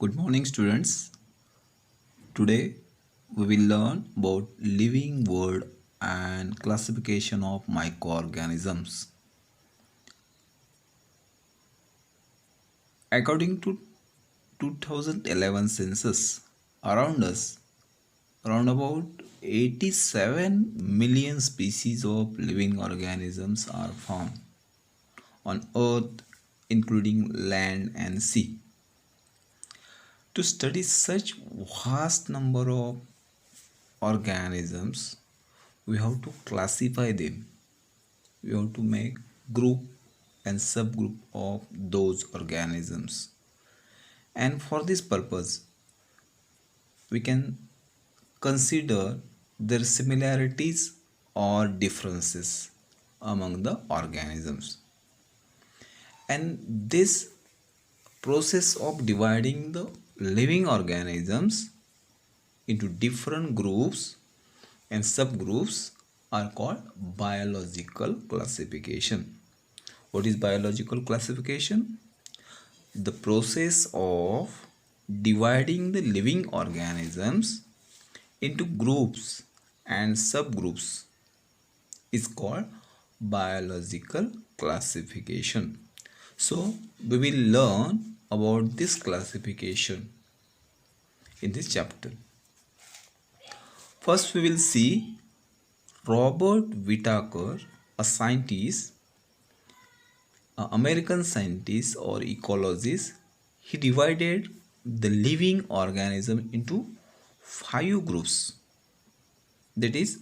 Good morning, students. Today we will learn about living world and classification of microorganisms. According to 2011 census, around us, around about 87 million species of living organisms are found on Earth, including land and sea. To study such vast number of organisms, we have to classify them. We have to make group and subgroup of those organisms, and for this purpose we can consider their similarities or differences among the organisms. And this process of dividing the living organisms into different groups and subgroups are called biological classification. What is biological classification? The process of dividing the living organisms into groups and subgroups is called biological classification. So we will learn about this classification in this chapter. First we will see Robert Whittaker, a scientist, an American scientist or ecologist. He divided the living organism into 5 groups, that is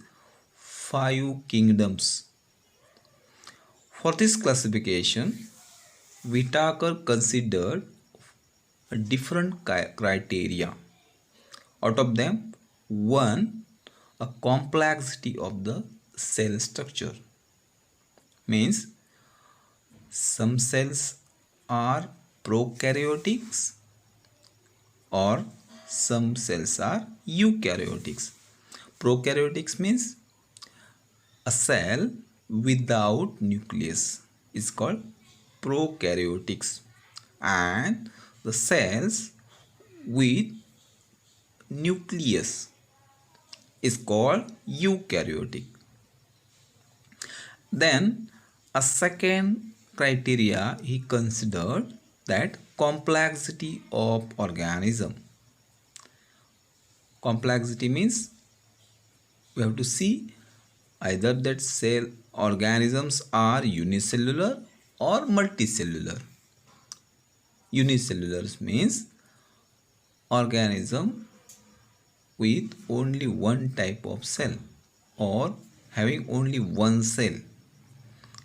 5 kingdoms. For this classification, Whittaker considered a different criteria. Out of them, one, a complexity of the cell structure, means some cells are prokaryotics or some cells are eukaryotics. Prokaryotics means a cell without nucleus is called prokaryotics, and the cells with nucleus is called eukaryotic. Then a second criteria he considered, that complexity of organism. Complexity means we have to see either that cell organisms are unicellular or multicellular. Unicellular means organism with only one type of cell or having only one cell,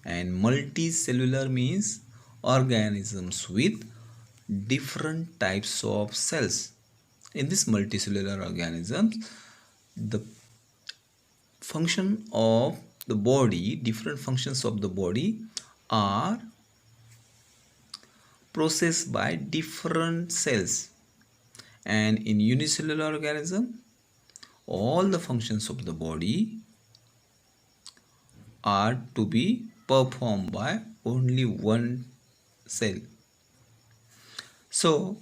and multicellular means organisms with different types of cells. In this multicellular organisms, the function of the body, different functions of the body are processed by different cells, and in unicellular organism all the functions of the body are to be performed by only one cell. So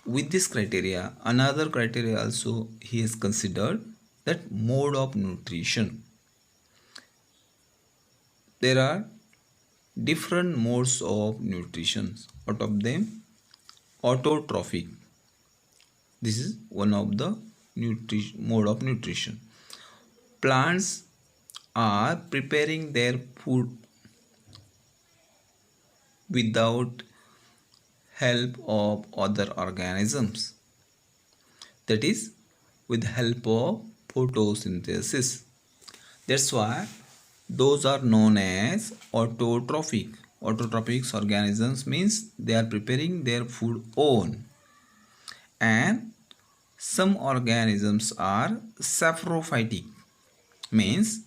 with this criteria, another criteria also he has considered, that mode of nutrition. There are different modes of nutrition. Out of them, autotrophic, this is one of the mode of nutrition. Plants are preparing their food without help of other organisms, that is with help of photosynthesis. That's why those are known as autotrophic. Autotrophic organisms means they are preparing their food own, and some organisms are saprophytic, means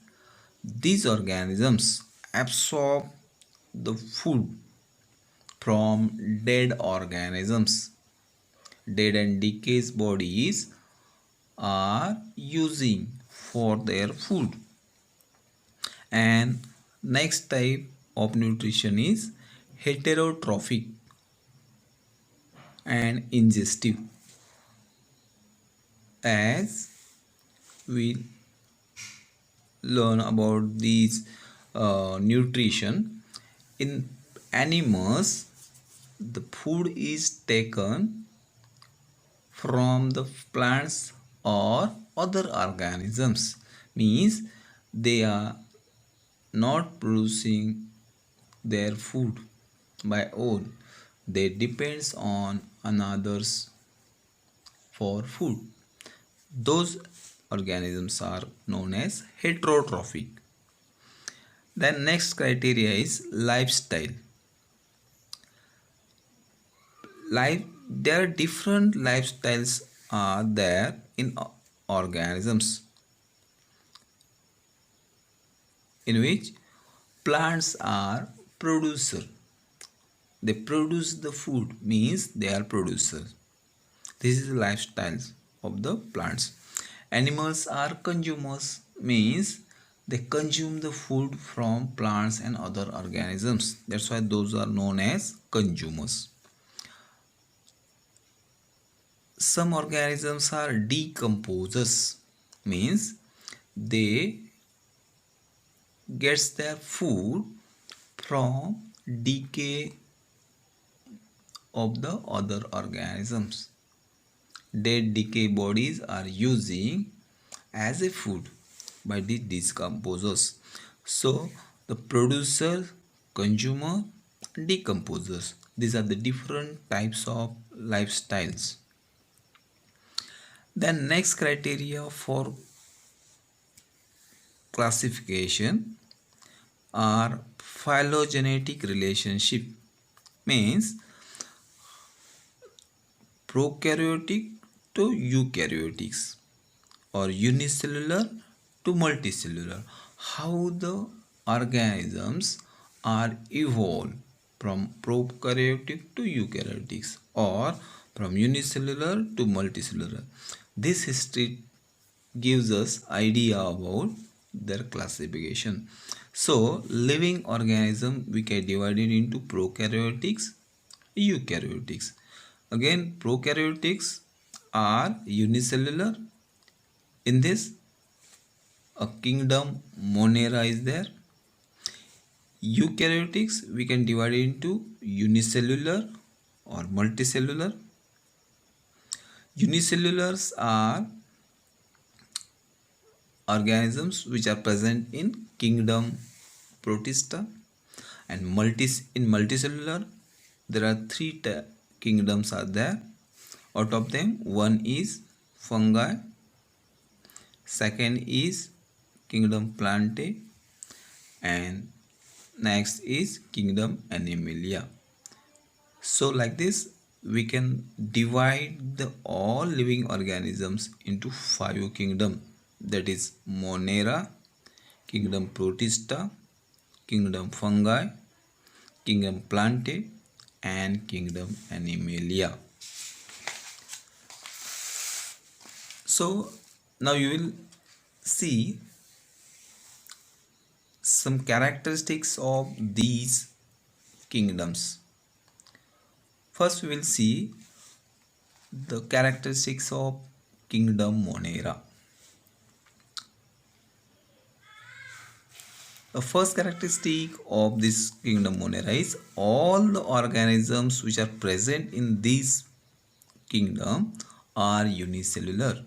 these organisms absorb the food from dead organisms. Dead and decayed bodies are using for their food. And next type of nutrition is heterotrophic. and ingestive. As we learn about these nutrition in animals, the food is taken from the plants or other organisms, means they are not producing their food by own, they depends on another's for food. Those organisms are known as heterotrophic. Then next criteria is lifestyle. There are different lifestyles are there in organisms, in which plants are producer. They produce the food, means they are producers. This is the lifestyles of the plants. Animals are consumers, means they consume the food from plants and other organisms. That's why those are known as consumers. Some organisms are decomposers, means they gets their food from decay of the other organisms. Dead decay bodies are using as a food by the decomposers. So the producer, consumer, decomposers, these are the different types of lifestyles. Then next criteria for classification are phylogenetic relationship, means prokaryotic to eukaryotics or unicellular to multicellular. How the organisms are evolved from prokaryotic to eukaryotics or from unicellular to multicellular. This history gives us idea about their classification. So living organism we can divide it into prokaryotics, eukaryotics. Again, prokaryotics are unicellular. In this, a kingdom Monera is there. Eukaryotics we can divide it into unicellular or multicellular. Unicellulars are organisms which are present in kingdom Protista, and in multicellular there are three kingdoms are there. Out of them, one is fungi, second is kingdom Plantae, and next is kingdom Animalia. So like this we can divide the all living organisms into 5 kingdoms, that is Monera, kingdom Protista, kingdom Fungi, kingdom Plantae, and kingdom Animalia. So now you will see some characteristics of these kingdoms. First we will see the characteristics of kingdom Monera. The first characteristic of this kingdom Monera is all the organisms which are present in this kingdom are unicellular.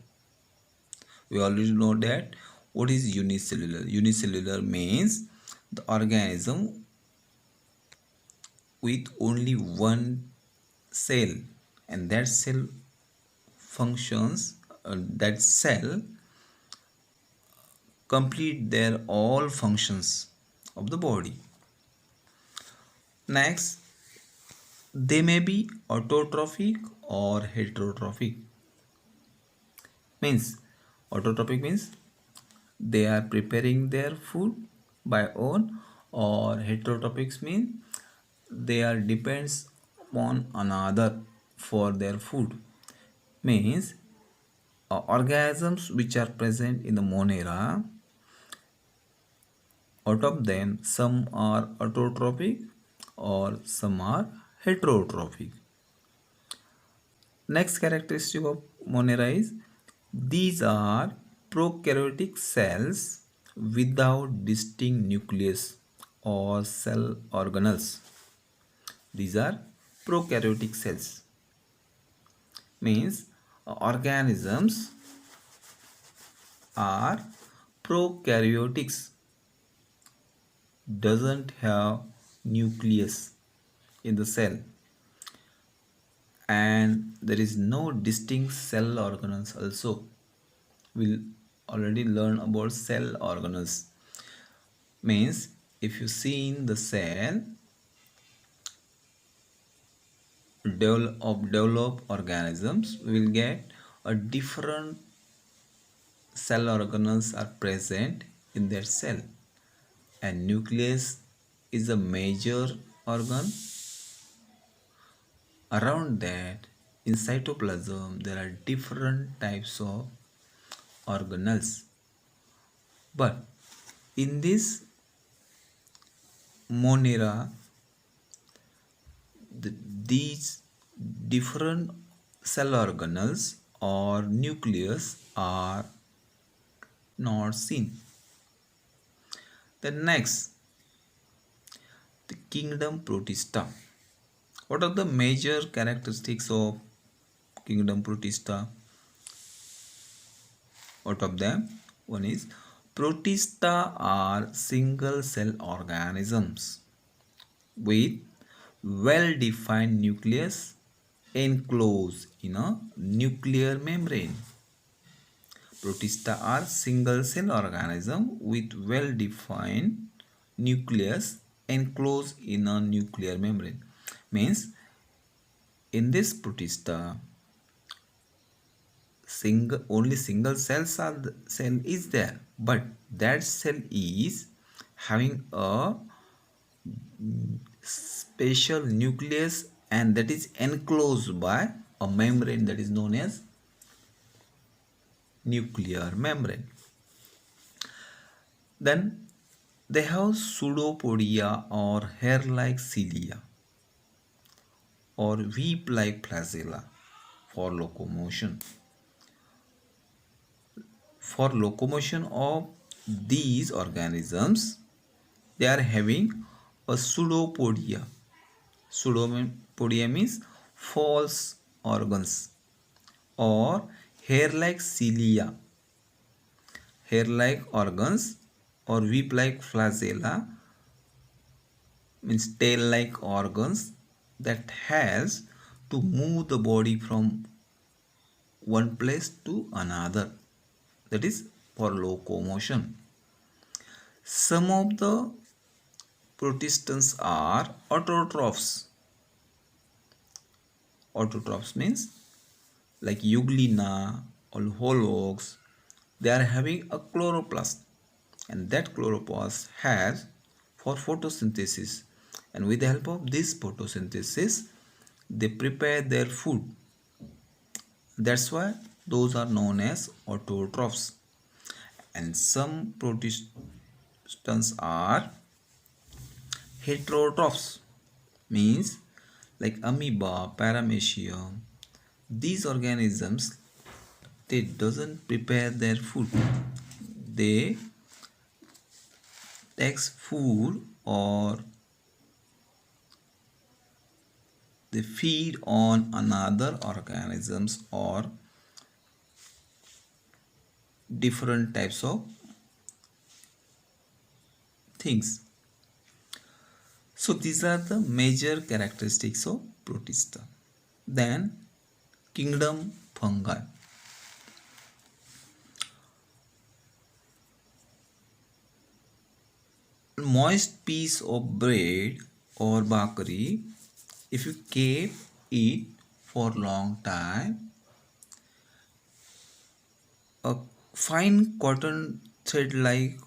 We already know that. What is unicellular? Unicellular means the organism with only one cell, and that cell functions, that cell complete their all functions of the body. Next, they may be autotrophic or heterotrophic. Means autotrophic means they are preparing their food by own, or heterotrophics mean they are depends upon another for their food. Means organisms which are present in the Monera, out of them some are autotrophic or some are heterotrophic. Next characteristic of Monera is these are prokaryotic cells without distinct nucleus or cell organelles. These are prokaryotic cells, means organisms are prokaryotics, doesn't have nucleus in the cell, and there is no distinct cell organelles also. We'll already learn about cell organelles. Means if you see in the cell develop organisms, we will get a different cell organelles are present in their cell, and nucleus is a major organ. Around that, in cytoplasm there are different types of organelles, but in this Monera, these different cell organelles or nucleus are not seen. Then next, the kingdom Protista. What are the major characteristics of kingdom Protista? Out of them, one is Protista are single cell organisms with well-defined nucleus enclosed in a nuclear membrane. Protista are single cell organism with well-defined nucleus enclosed in a nuclear membrane. Means in this Protista, only single cells are cell is there, but that cell is having a special nucleus, and that is enclosed by a membrane that is known as nuclear membrane. Then they have pseudopodia or hair-like cilia or whip-like flagella for locomotion. For locomotion of these organisms, they are having a pseudopodia. Pseudopodia means false organs, or hair-like cilia. Hair-like organs or whip-like flagella means tail-like organs that has to move the body from one place to another. That is for locomotion. Some of the protistans are autotrophs. Autotrophs means like Euglena or Holox. They are having a chloroplast, and that chloroplast has for photosynthesis, and with the help of this photosynthesis they prepare their food. That's why those are known as autotrophs. And some protistans are heterotrophs, means like amoeba, paramecium. These organisms, they doesn't prepare their food, they takes food or they feed on another organisms or different types of things. So these are the major characteristics of Protista. Then kingdom fungi. Moist piece of bread or bakery, if you keep it for long time, a fine cotton thread like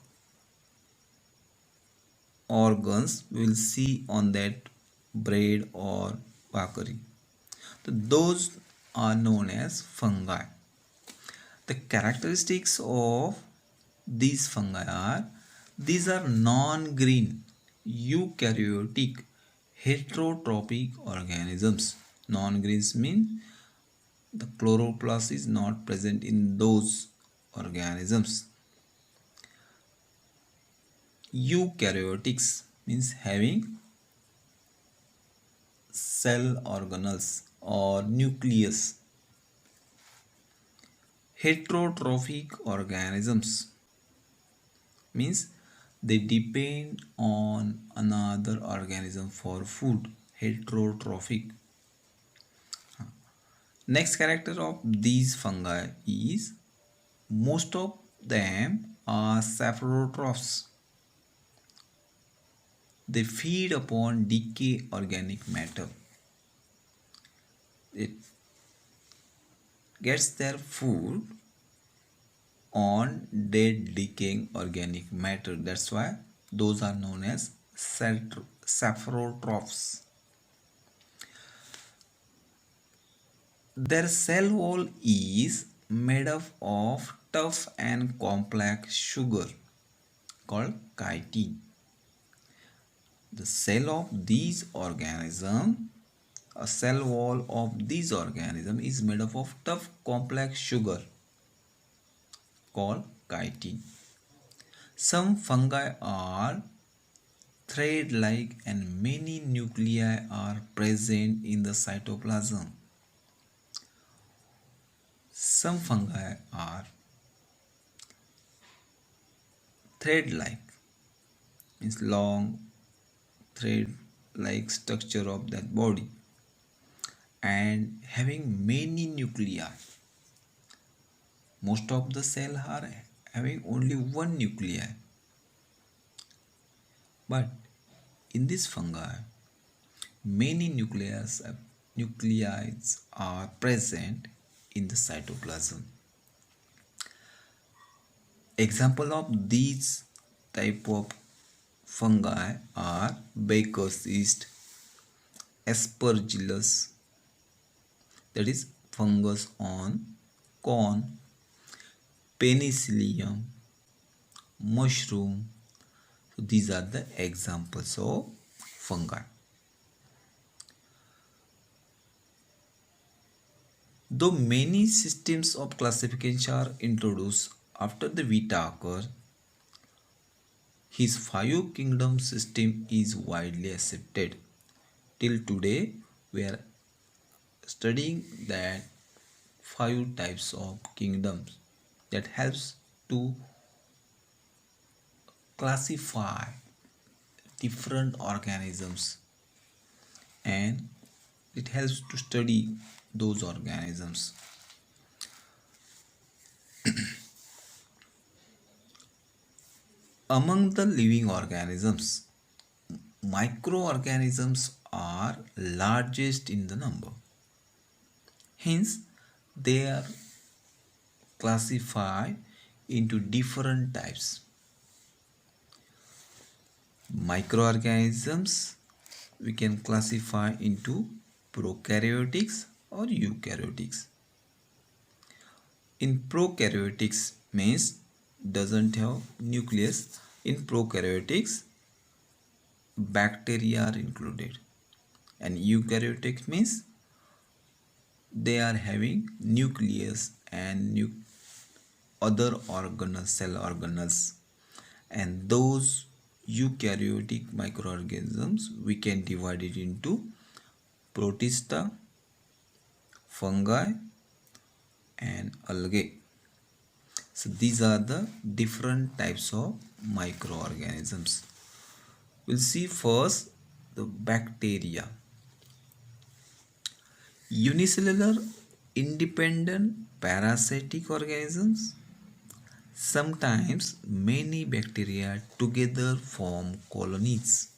organs will see on that bread or bakery. So those are known as fungi. The characteristics of these fungi are, these are non-green eukaryotic heterotrophic organisms. Non-greens mean The chloroplast is not present in those organisms. Eukaryotics means having cell organelles or nucleus. Heterotrophic organisms means they depend on another organism for food. Heterotrophic. Next character of these fungi is most of them are saprotrophs. They feed upon decay organic matter. It gets their food on dead decaying organic matter. That's why those are known as saprotrophs. Their cell wall is made up of tough and complex sugar called chitin. The cell of these organisms, a cell wall of these organisms is made up of tough complex sugar called chitin. Some fungi are thread-like and many nuclei are present in the cytoplasm. Some fungi are thread-like, means long thread-like structure of that body and having many nuclei. Most of the cells are having only one nuclei. But in this fungi, many nucleides are present in the cytoplasm. Example of these type of fungi are baker's yeast, aspergillus, that is fungus on corn, penicillium, mushroom. So these are the examples of fungi. Though many systems of classification are introduced after the Whittaker, his five kingdom system is widely accepted. Till today, we are studying that five types of kingdoms that helps to classify different organisms and it helps to study those organisms. Among the living organisms, microorganisms are largest in the number. Hence, they are classified into different types. Microorganisms we can classify into prokaryotics or eukaryotics. In prokaryotics means doesn't have nucleus. In prokaryotics, bacteria are included, and eukaryotic means they are having nucleus and other organelles, cell organelles, and those eukaryotic microorganisms we can divide it into protista, fungi, and algae. So these are the different types of microorganisms. We'll see first the bacteria. Unicellular independent parasitic organisms. Sometimes many bacteria together form colonies.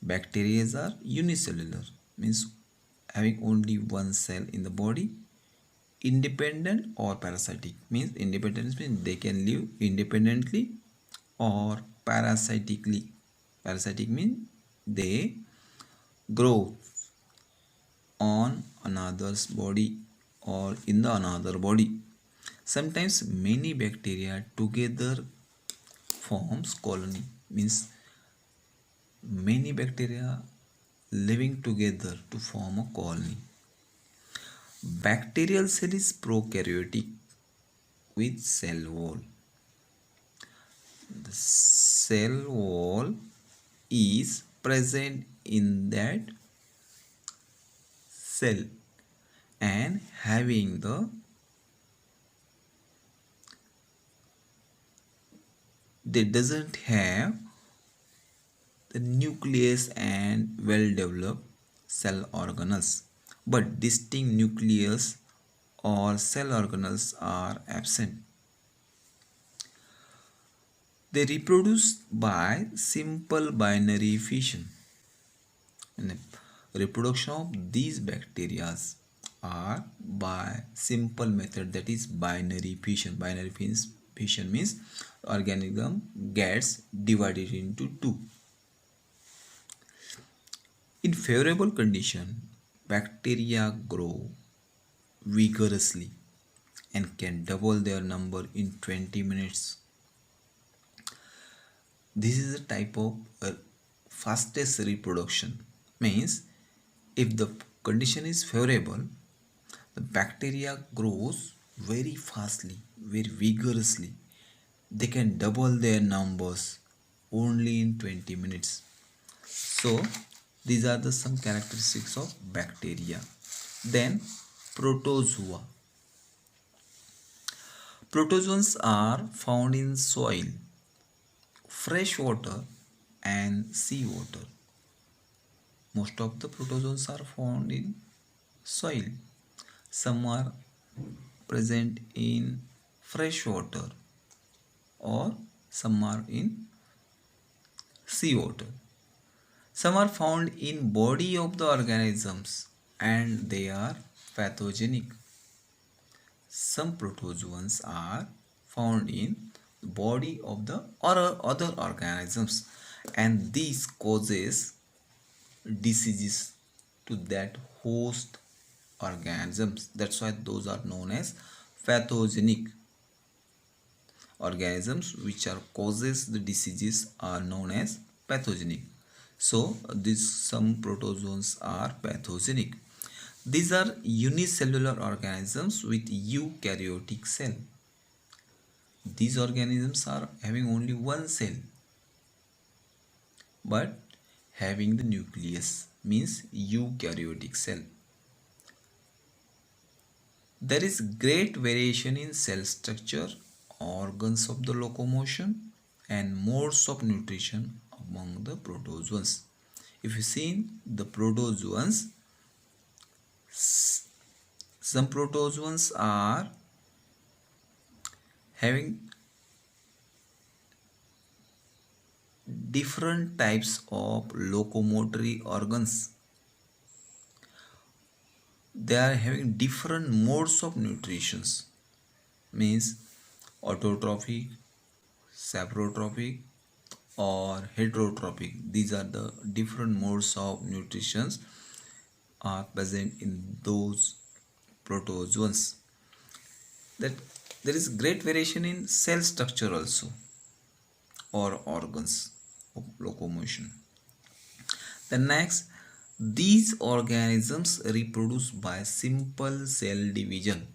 Bacteria are unicellular, means having only one cell in the body. Independent or parasitic means independence means they can live independently or parasitically. Parasitic means they grow on another's body or in the another body. Sometimes many bacteria together forms colony, means many bacteria living together to form a colony. Bacterial cell is prokaryotic with cell wall. The cell wall is present in that cell and having the they doesn't have the nucleus and well developed cell organelles, but distinct nucleus or cell organelles are absent. They reproduce by simple binary fission. And the reproduction of these bacteria are by simple method, that is binary fission. Fission means organism gets divided into two. In favorable condition, bacteria grow vigorously and can double their number in 20 minutes. This is a type of fastest reproduction. Means if the condition is favorable, the bacteria grows very fastly, very vigorously. They can double their numbers only in 20 minutes. So these are the some characteristics of bacteria. Then protozoa. Protozoans are found in soil, fresh water and sea water. Most of the protozoans are found in soil. Some are present in fresh water or some are in sea water. Some are found in body of the organisms and they are pathogenic. Some protozoans are found in the body of the other organisms and these causes diseases to that host organisms. That's why those are known as pathogenic. Organisms which are causes the diseases are known as pathogenic. So these some protozoans are pathogenic. These are unicellular organisms with eukaryotic cell. These organisms are having only one cell but having the nucleus, means eukaryotic cell. There is great variation in cell structure, organs of the locomotion and modes of nutrition among the protozoans. If you see the protozoans, some protozoans are having different types of locomotory organs. They are having different modes of nutrition, means autotrophic, saprotrophic or heterotrophic. These are the different modes of nutrition are present in those protozoans. That there is great variation in cell structure also or organs of locomotion. The next, these organisms reproduce by simple cell division.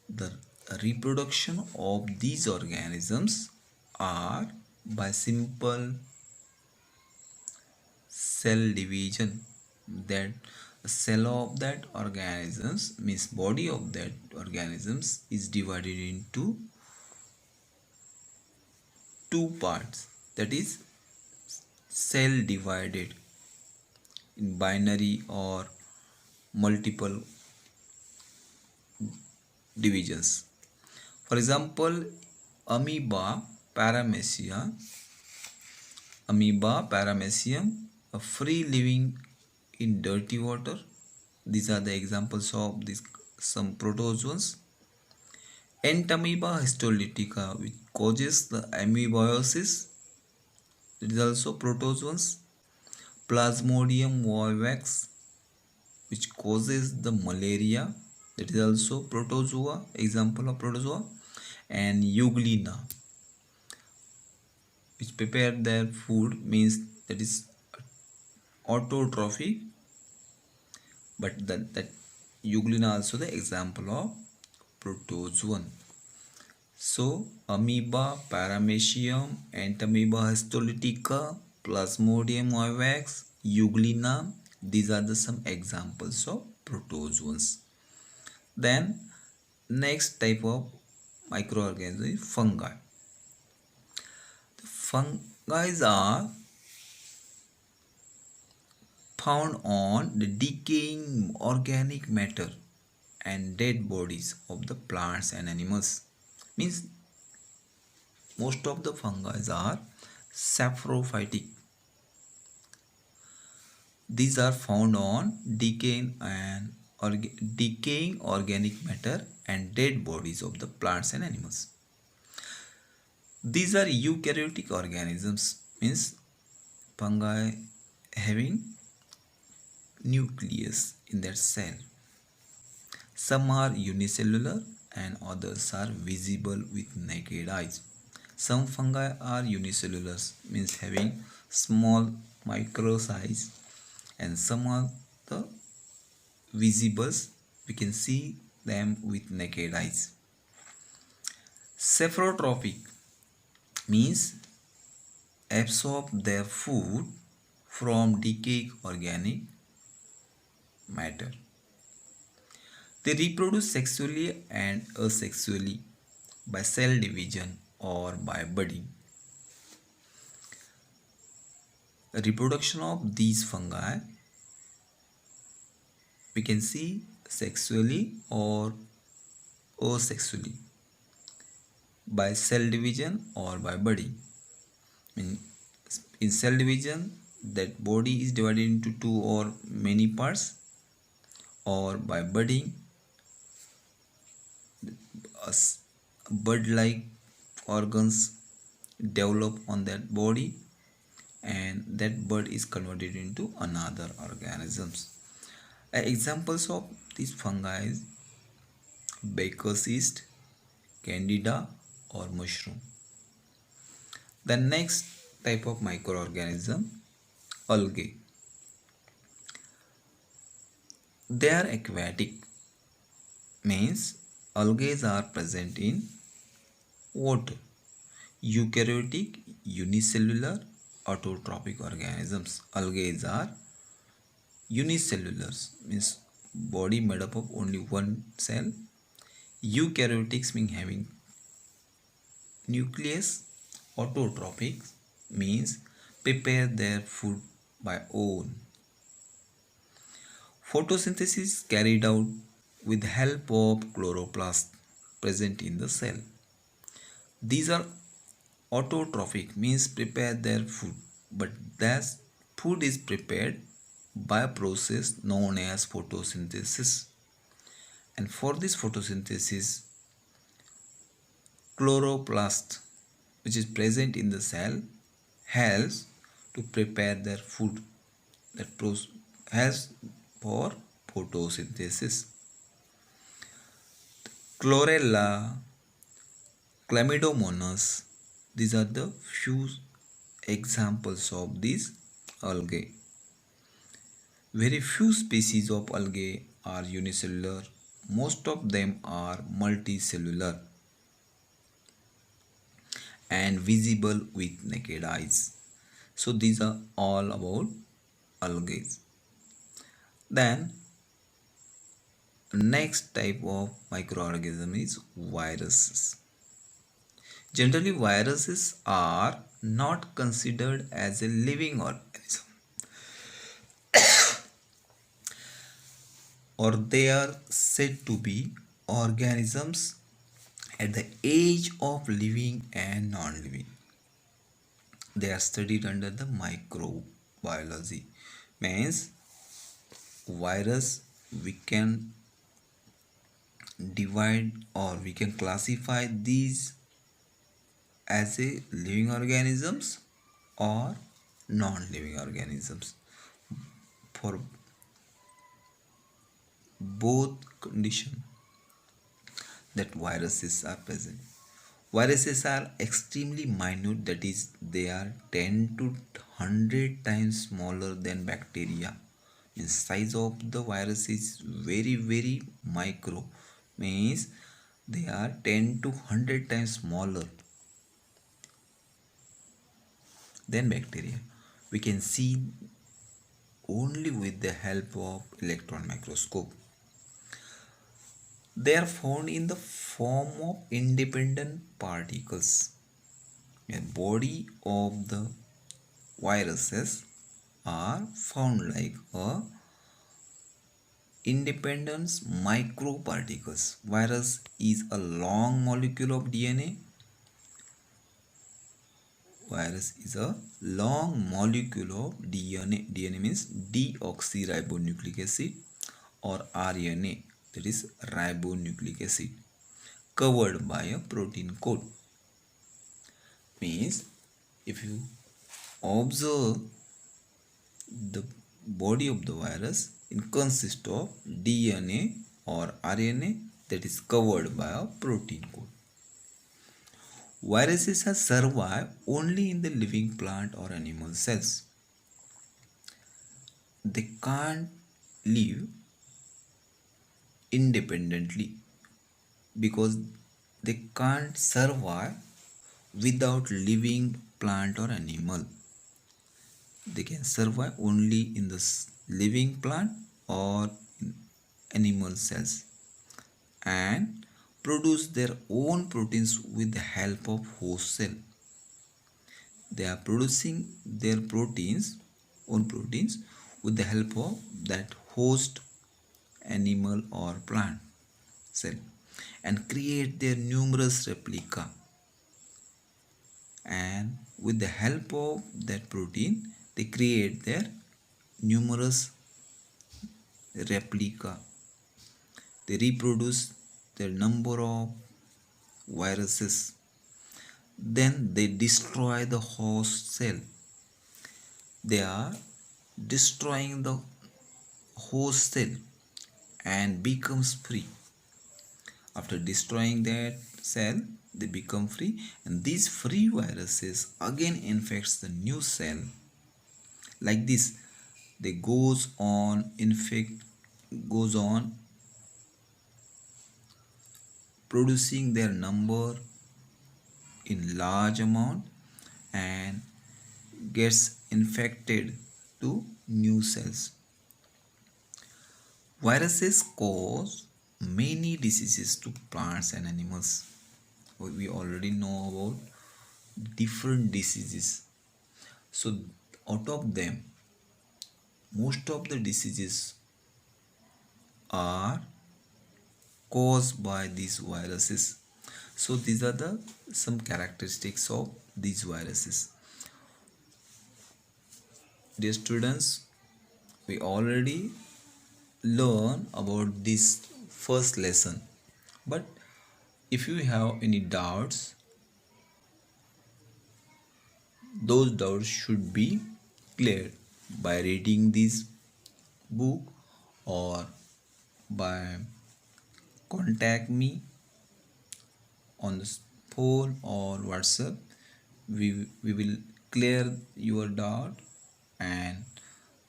The reproduction of these organisms are by simple cell division. That cell of that organisms, means body of that organisms, is divided into two parts, that is cell divided in binary or multiple divisions. For example, amoeba paramecium, a free living in dirty water. These are the examples of these some protozoans. Entamoeba histolytica, which causes the amoeboiosis. It is also protozoans. Plasmodium vivax, which causes the malaria. That is also protozoa, example of protozoa. And Euglena, which prepare their food, means that is autotrophic, but that Euglena also the example of protozoan. So amoeba, paramecium, entamoeba histolytica, plasmodium vivax, euglena, these are the some examples of protozoans. Then next type of microorganism is fungi. The fungi are found on the decaying organic matter and dead bodies of the plants and animals. Means most of the fungi are saprophytic. These are found on decaying organic matter and dead bodies of the plants and animals. These are eukaryotic organisms, means fungi having nucleus in their cell. Some are unicellular and others are visible with naked eyes. Some fungi are unicellular, means having small micro size, and some are the visibles, we can see them with naked eyes. Saprotrophic means absorb their food from decaying organic matter. They reproduce sexually and asexually by cell division or by budding. The reproduction of these fungi we can see sexually or asexually by cell division or by budding. In cell division, that body is divided into two or many parts, or by budding, bud-like organs develop on that body and that bud is converted into another organisms. Examples of these fungi is baker's yeast, candida or mushroom. The next type of microorganism, algae. They are aquatic, means algae are present in water. Eukaryotic, unicellular, autotrophic organisms. Algae are unicellular, means body made up of only one cell. Eukaryotics mean having nucleus. Autotrophic means prepare their food by own. Photosynthesis carried out with help of chloroplast present in the cell. These are autotrophic, means prepare their food, but that food is prepared by a process known as photosynthesis. And for this photosynthesis, chloroplast, which is present in the cell, helps to prepare their food, that helps for photosynthesis. Chlorella, Chlamydomonas, these are the few examples of these algae. Very few species of algae are unicellular. Most of them are multicellular and visible with naked eyes. So these are all about algae. Then next type of microorganism is viruses. Generally, viruses are not considered as a living organism, or they are said to be organisms at the age of living and non-living. They are studied under the microbiology. Means virus we can divide or we can classify these as a living organisms or non-living organisms. For both condition that viruses are present. Viruses are extremely minute, that is they are 10 to 100 times smaller than bacteria, The size of the virus is very micro, means they are 10 to 100 times smaller than bacteria. We can see only with the help of electron microscope. They are found in the form of independent particles. The body of the viruses are found like a independent microparticles. Virus is a long molecule of DNA. Virus is a long molecule of DNA. DNA means deoxyribonucleic acid, or RNA, that is ribonucleic acid, covered by a protein coat. Means if you observe the body of the virus, it consists of DNA or RNA that is covered by a protein coat. Viruses are survive only in the living plant or animal cells. They can't live independently because they can't survive without living plant or animal. They can survive only in the living plant or in animal cells and produce their own proteins with the help of host cell. They are producing their own proteins, with the help of that host animal or plant cell, and create their numerous replica. And with the help of that protein, they create their numerous replica. They reproduce their number of viruses. Then they destroy the host cell. They are destroying the host cell and becomes free. After destroying that cell, they become free, and these free viruses again infects the new cell. Like this, they goes on producing their number in large amount and gets infected to new cells. Viruses cause many diseases to plants and animals. We already know about different diseases. So out of them, most of the diseases are caused by these viruses. So these are the some characteristics of these viruses. Dear students, we already learn about this first lesson, but if you have any doubts, those doubts should be cleared by reading this book or by contact me on the phone or WhatsApp. We will clear your doubt, and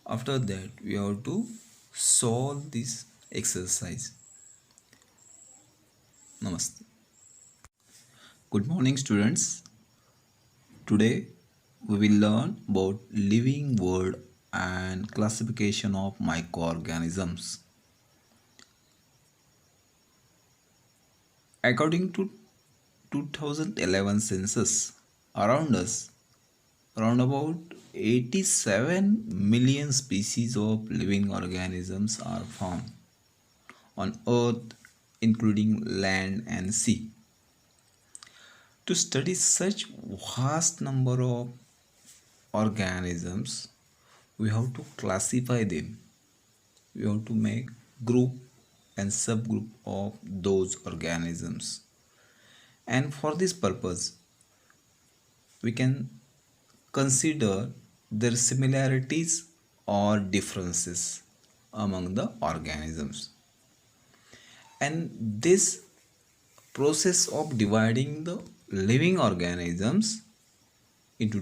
after that we have to solve this exercise. Namaste. Good morning, students. Today we will learn about living world and classification of microorganisms. According to 2011 census, around us, around about 87 million species of living organisms are found on earth, including land and sea. To study such vast number of organisms, we have to classify them. We have to make group and subgroup of those organisms. And for this purpose, we can consider their similarities or differences among the organisms. And this process of dividing the living organisms into